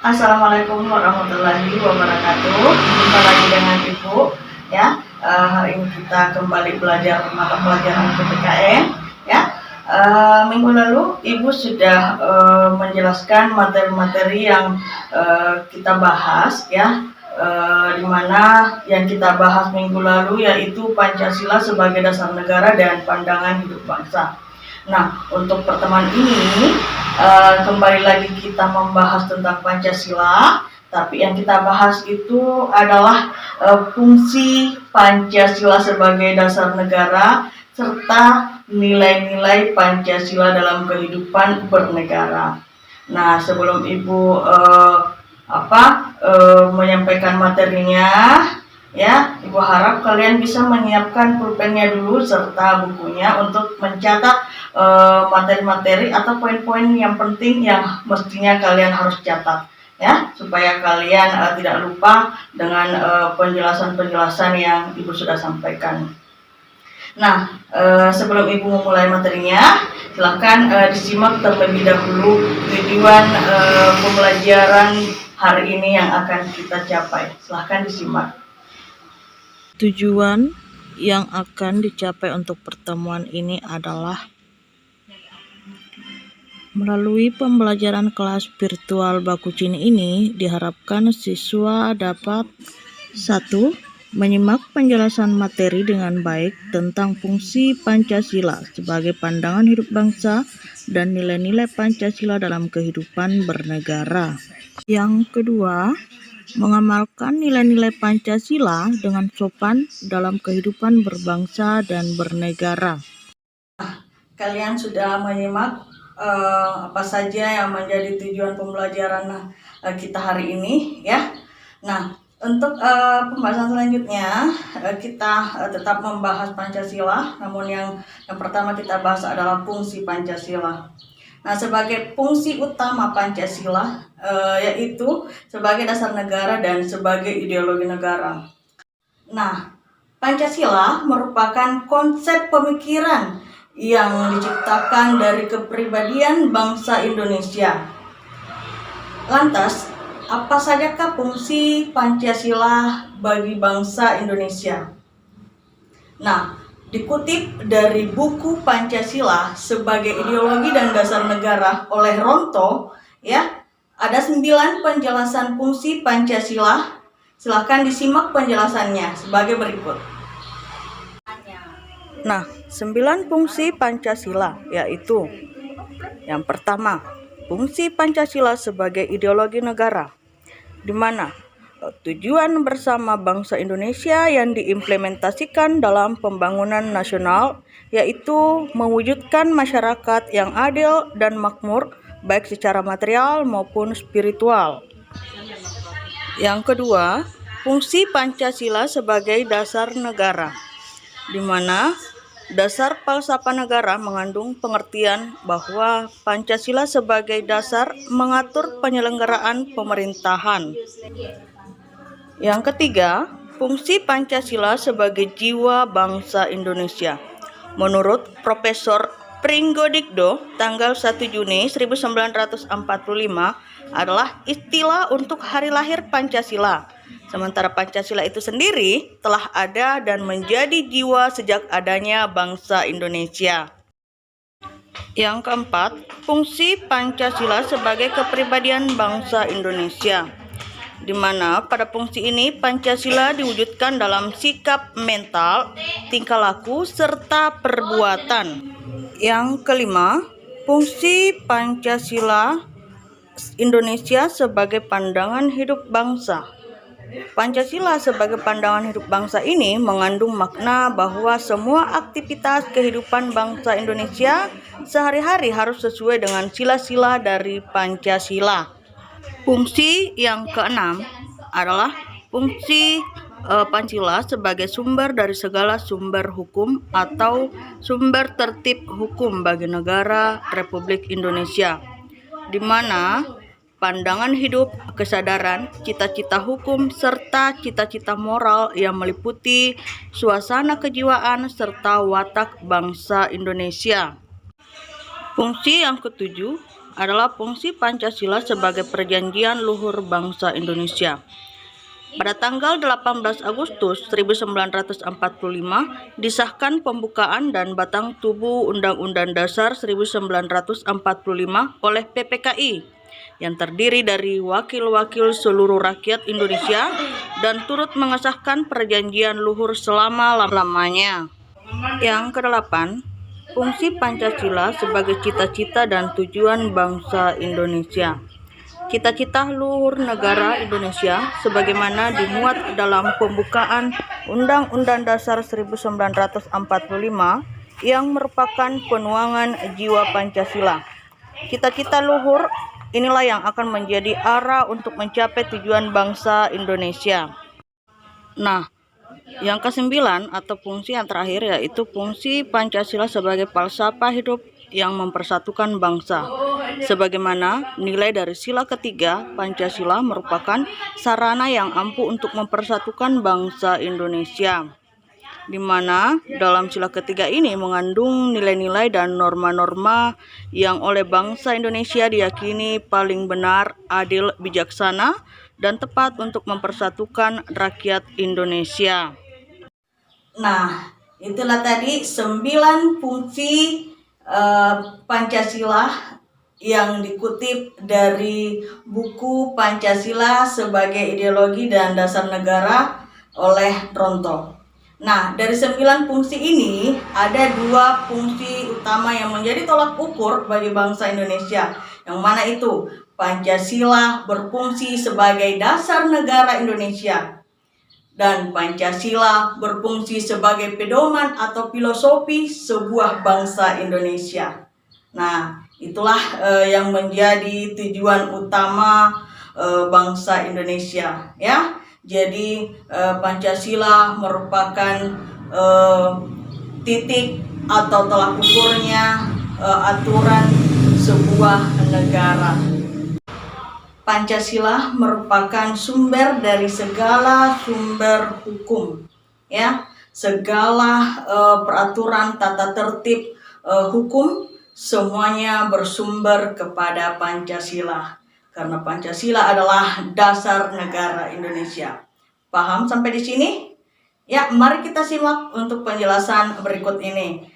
Assalamualaikum warahmatullahi wabarakatuh. Jumpa lagi dengan Ibu ya. Hari ini kita kembali belajar mata pelajaran PPKN ya. Minggu lalu Ibu sudah menjelaskan materi-materi yang kita bahas ya. Di mana yang kita bahas minggu lalu yaitu Pancasila sebagai dasar negara dan pandangan hidup bangsa. Nah, untuk pertemuan ini kembali lagi kita membahas tentang Pancasila, tapi yang kita bahas itu adalah fungsi Pancasila sebagai dasar negara serta nilai-nilai Pancasila dalam kehidupan bernegara. Nah, sebelum Ibu menyampaikan materinya, ya, Ibu harap kalian bisa menyiapkan pulpennya dulu serta bukunya untuk mencatat materi-materi atau poin-poin yang penting yang mestinya kalian harus catat ya, supaya kalian tidak lupa dengan penjelasan-penjelasan yang Ibu sudah sampaikan. Nah, sebelum Ibu memulai materinya, silakan disimak terlebih dahulu tujuan pembelajaran hari ini yang akan kita capai. Silakan disimak. Tujuan yang akan dicapai untuk pertemuan ini adalah melalui pembelajaran kelas virtual Bakucin ini diharapkan siswa dapat 1. Menyimak penjelasan materi dengan baik tentang fungsi Pancasila sebagai pandangan hidup bangsa dan nilai-nilai Pancasila dalam kehidupan bernegara. Yang kedua, mengamalkan nilai-nilai Pancasila dengan sopan dalam kehidupan berbangsa dan bernegara. Kalian sudah menyimak apa saja yang menjadi tujuan pembelajaran kita hari ini ya. Nah, untuk pembahasan selanjutnya kita tetap membahas Pancasila, namun yang pertama kita bahas adalah fungsi Pancasila. Nah, sebagai fungsi utama Pancasila yaitu sebagai dasar negara dan sebagai ideologi negara. Nah, Pancasila merupakan konsep pemikiran yang diciptakan dari kepribadian bangsa Indonesia. Lantas, apa sajakah fungsi Pancasila bagi bangsa Indonesia? Nah, dikutip dari buku Pancasila sebagai ideologi dan dasar negara oleh Ronto, ya, ada 9 penjelasan fungsi Pancasila. Silakan disimak penjelasannya sebagai berikut. Nah, 9 fungsi Pancasila yaitu: yang pertama, fungsi Pancasila sebagai ideologi negara, di mana tujuan bersama bangsa Indonesia yang diimplementasikan dalam pembangunan nasional yaitu mewujudkan masyarakat yang adil dan makmur baik secara material maupun spiritual. Yang kedua, fungsi Pancasila sebagai dasar negara, di mana dasar falsafah negara mengandung pengertian bahwa Pancasila sebagai dasar mengatur penyelenggaraan pemerintahan. Yang ketiga, fungsi Pancasila sebagai jiwa bangsa Indonesia. Menurut Profesor Pringgodikdo, tanggal 1 Juni 1945 adalah istilah untuk hari lahir Pancasila. Sementara Pancasila itu sendiri telah ada dan menjadi jiwa sejak adanya bangsa Indonesia. Yang keempat, fungsi Pancasila sebagai kepribadian bangsa Indonesia, di mana pada fungsi ini Pancasila diwujudkan dalam sikap mental, tingkah laku, serta perbuatan. Yang kelima, fungsi Pancasila Indonesia sebagai pandangan hidup bangsa. Pancasila sebagai pandangan hidup bangsa ini mengandung makna bahwa semua aktivitas kehidupan bangsa Indonesia sehari-hari harus sesuai dengan sila-sila dari Pancasila. Fungsi yang keenam adalah fungsi Pancasila sebagai sumber dari segala sumber hukum atau sumber tertib hukum bagi negara Republik Indonesia, di mana pandangan hidup, kesadaran, cita-cita hukum, serta cita-cita moral yang meliputi suasana kejiwaan serta watak bangsa Indonesia. Fungsi yang ketujuh adalah fungsi Pancasila sebagai perjanjian luhur bangsa Indonesia. Pada tanggal 18 Agustus 1945 disahkan pembukaan dan batang tubuh Undang-Undang Dasar 1945 oleh PPKI yang terdiri dari wakil-wakil seluruh rakyat Indonesia dan turut mengesahkan perjanjian luhur selama-lamanya. Yang kedelapan, fungsi Pancasila sebagai cita-cita dan tujuan bangsa Indonesia. Cita-cita luhur negara Indonesia sebagaimana dimuat dalam pembukaan Undang-Undang Dasar 1945 yang merupakan penuangan jiwa Pancasila. Cita-cita luhur inilah yang akan menjadi arah untuk mencapai tujuan bangsa Indonesia. Nah, yang kesembilan atau fungsi yang terakhir yaitu fungsi Pancasila sebagai falsafah hidup yang mempersatukan bangsa. Sebagaimana nilai dari sila ketiga, Pancasila merupakan sarana yang ampuh untuk mempersatukan bangsa Indonesia, di mana dalam sila ketiga ini mengandung nilai-nilai dan norma-norma yang oleh bangsa Indonesia diyakini paling benar, adil, bijaksana, dan tepat untuk mempersatukan rakyat Indonesia. Nah, itulah tadi 9 fungsi Pancasila yang dikutip dari buku Pancasila sebagai Ideologi dan Dasar Negara oleh Dronto. Nah, dari 9 fungsi ini ada 2 fungsi utama yang menjadi tolak ukur bagi bangsa Indonesia. Yang mana itu? Pancasila berfungsi sebagai dasar negara Indonesia dan Pancasila berfungsi sebagai pedoman atau filosofi sebuah bangsa Indonesia. Nah, itulah yang menjadi tujuan utama bangsa Indonesia, ya. Jadi Pancasila merupakan titik atau tolak ukurnya aturan sebuah negara. Pancasila merupakan sumber dari segala sumber hukum, ya. Segala peraturan tata tertib hukum semuanya bersumber kepada Pancasila. Karena Pancasila adalah dasar negara Indonesia. Paham sampai di sini? Ya, mari kita simak untuk penjelasan berikut ini,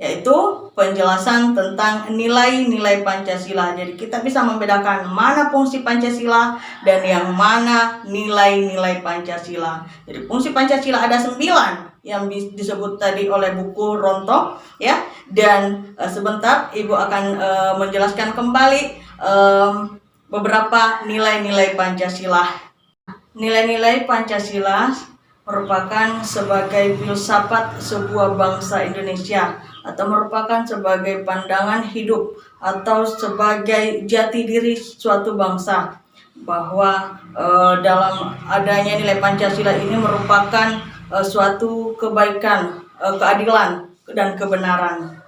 yaitu penjelasan tentang nilai-nilai Pancasila. Jadi kita bisa membedakan mana fungsi Pancasila dan yang mana nilai-nilai Pancasila. Jadi fungsi Pancasila ada 9 yang disebut tadi oleh buku Ronto, ya. Dan sebentar Ibu akan menjelaskan kembali beberapa nilai-nilai Pancasila. Nilai-nilai Pancasila merupakan sebagai filsafat sebuah bangsa Indonesia atau merupakan sebagai pandangan hidup atau sebagai jati diri suatu bangsa, bahwa dalam adanya nilai Pancasila ini merupakan suatu kebaikan, keadilan, dan kebenaran.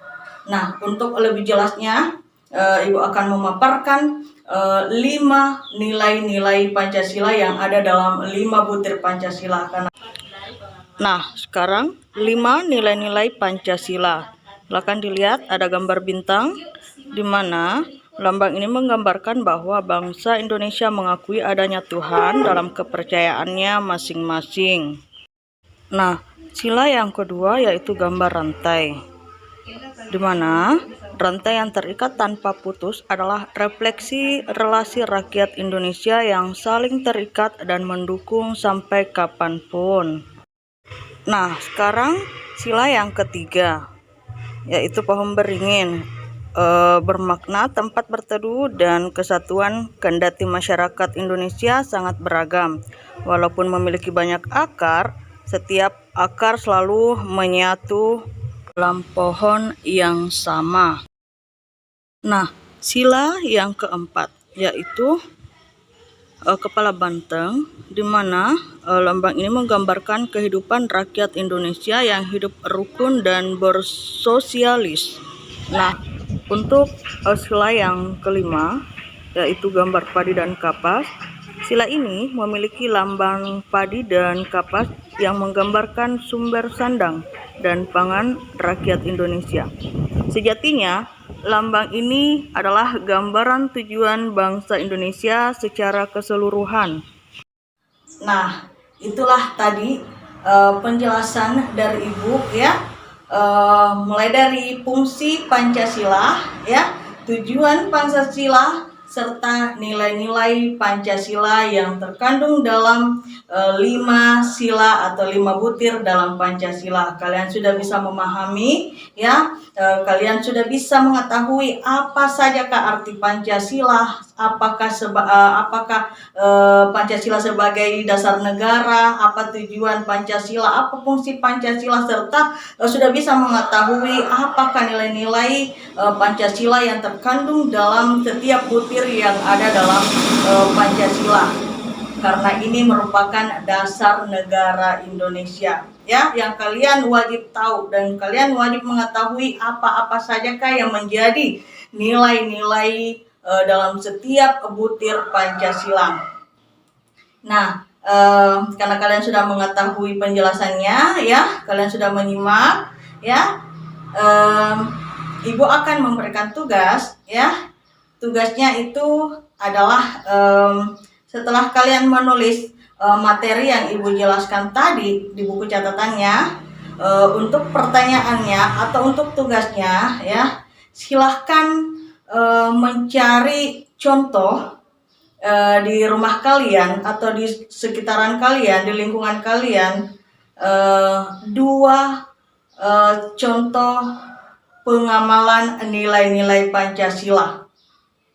Nah, untuk lebih jelasnya Ibu akan memaparkan 5 nilai-nilai Pancasila yang ada dalam 5 butir Pancasila. Nah, sekarang 5 nilai-nilai Pancasila. Silakan dilihat ada gambar bintang, di mana lambang ini menggambarkan bahwa bangsa Indonesia mengakui adanya Tuhan dalam kepercayaannya masing-masing. Nah, sila yang kedua yaitu gambar rantai, di mana rantai yang terikat tanpa putus adalah refleksi relasi rakyat Indonesia yang saling terikat dan mendukung sampai kapanpun. Nah, sekarang sila yang ketiga yaitu pohon beringin, bermakna tempat berteduh dan kesatuan, kendati masyarakat Indonesia sangat beragam. Walaupun memiliki banyak akar, setiap akar selalu menyatu dalam pohon yang sama. Nah, sila yang keempat yaitu kepala banteng, di mana lambang ini menggambarkan kehidupan rakyat Indonesia yang hidup rukun dan bersosialis. Nah, untuk sila yang kelima yaitu gambar padi dan kapas. Sila ini memiliki lambang padi dan kapas yang menggambarkan sumber sandang dan pangan rakyat Indonesia. Sejatinya, lambang ini adalah gambaran tujuan bangsa Indonesia secara keseluruhan. Nah, itulah tadi penjelasan dari Ibu ya, mulai dari fungsi Pancasila ya, tujuan Pancasila, serta nilai-nilai Pancasila yang terkandung dalam 5 sila atau 5 butir dalam Pancasila. Kalian sudah bisa memahami ya, kalian sudah bisa mengetahui apa sajakah arti Pancasila, apakah Pancasila sebagai dasar negara, apa tujuan Pancasila, apa fungsi Pancasila, serta sudah bisa mengetahui apakah nilai-nilai Pancasila yang terkandung dalam setiap butir yang ada dalam Pancasila, karena ini merupakan dasar negara Indonesia ya, yang kalian wajib tahu dan kalian wajib mengetahui apa-apa sajakah yang menjadi nilai-nilai dalam setiap butir Pancasila. Nah, karena kalian sudah mengetahui penjelasannya ya, kalian sudah menyimak ya, Ibu akan memberikan tugas ya. Tugasnya itu adalah setelah kalian menulis materi yang Ibu jelaskan tadi di buku catatannya, untuk pertanyaannya atau untuk tugasnya ya, silahkan mencari contoh di rumah kalian atau di sekitaran kalian, di lingkungan kalian, 2 contoh pengamalan nilai-nilai Pancasila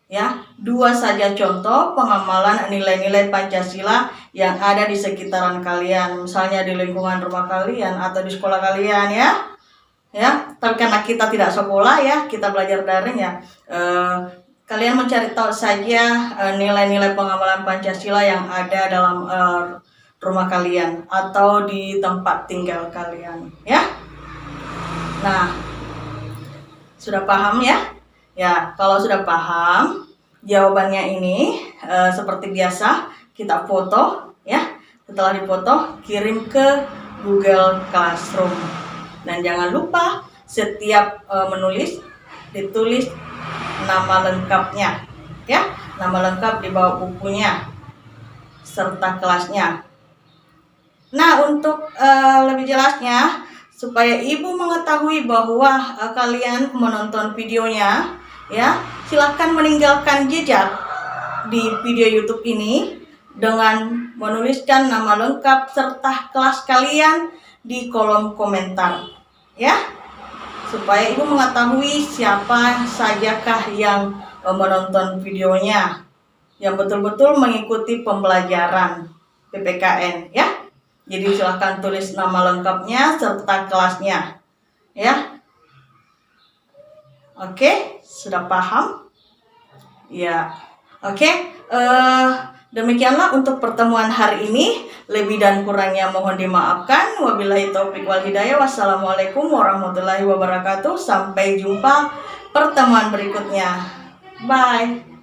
ya, 2 saja contoh pengamalan nilai-nilai Pancasila yang ada di sekitaran kalian, misalnya di lingkungan rumah kalian atau di sekolah kalian ya. Tapi karena kita tidak sekolah ya, kita belajar daring ya, kalian mencari tahu saja nilai-nilai pengamalan Pancasila yang ada dalam rumah kalian atau di tempat tinggal kalian ya. Nah, sudah paham ya? Ya, kalau sudah paham, jawabannya ini seperti biasa kita foto ya. Setelah dipoto, kirim ke Google Classroom. Dan jangan lupa setiap menulis ditulis nama lengkapnya ya, nama lengkap di bawah bukunya serta kelasnya. Nah, untuk lebih jelasnya supaya Ibu mengetahui bahwa kalian menonton videonya ya, silahkan meninggalkan jejak di video YouTube ini dengan menuliskan nama lengkap serta kelas kalian di kolom komentar ya, supaya Ibu mengetahui siapa sajakah yang menonton videonya, yang betul-betul mengikuti pembelajaran PPKN ya. Jadi silahkan tulis nama lengkapnya serta kelasnya ya. Oke, sudah paham? Ya. Oke, demikianlah untuk pertemuan hari ini. Lebih dan kurangnya mohon dimaafkan. Wabillahi taufik wal hidayah. Wassalamualaikum warahmatullahi wabarakatuh. Sampai jumpa pertemuan berikutnya. Bye.